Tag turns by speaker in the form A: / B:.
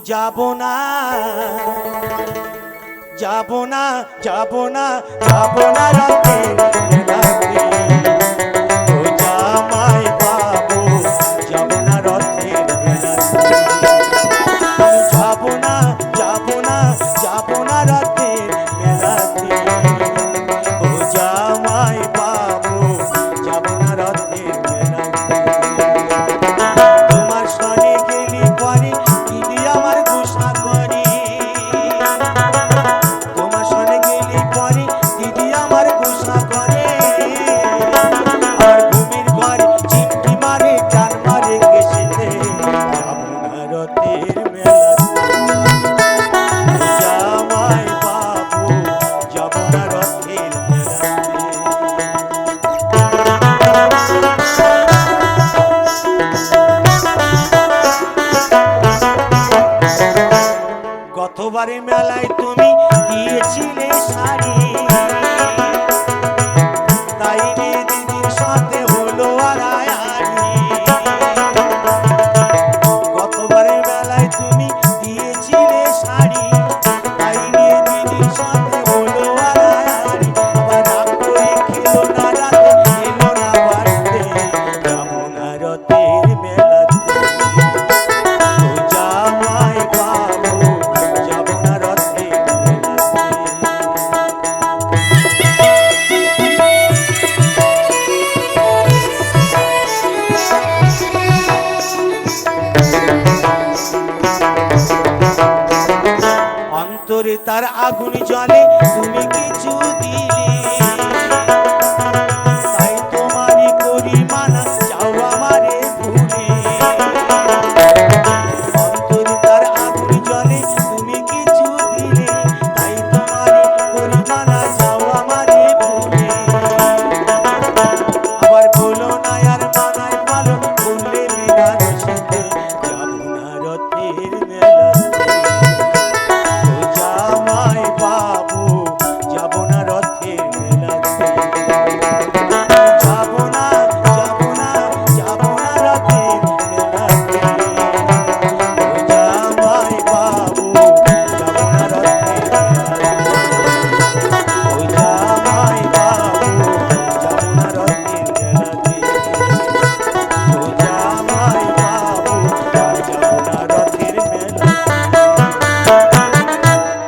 A: যাব না যাব না যাব না যাব না রাতের বেলাতে ও জামাই বাবু যাব না রাতের বেলাতে যাব না যাব না যাব না রাতের বেলাতে ও জামাই বাবু যাব না রাতের বেলাতে তোমার সনে গেলি পরে দিদি আমার গুসা করে তোমার সনে গেলি পরে দিদি আমার গুসা করে আর ঘুমের ঘরে চিমটি মারে টান মারে কেসেতে যাব না রাতের মেলাতে জামাই বাবু যাব না রাতের মেলাতে গতবারে মেলায় তুমি দিয়েছিলে শাড়ি তাই নিয়ে দিদির সাথে হলো আড়াআড়ি গতবারে মেলায় তুমি দিয়েছিলে শাড়ি তাই নিয়ে দিদির সাথে হলো আড়াআড়ি আবার রাগ করে খেলো না রাতে এলো না বাড়িতে যাব না রাতের মেলাতে ও জামাই বাবু যাব না রাতের মেলাতে অন্তরে তার আগুন জ্বলে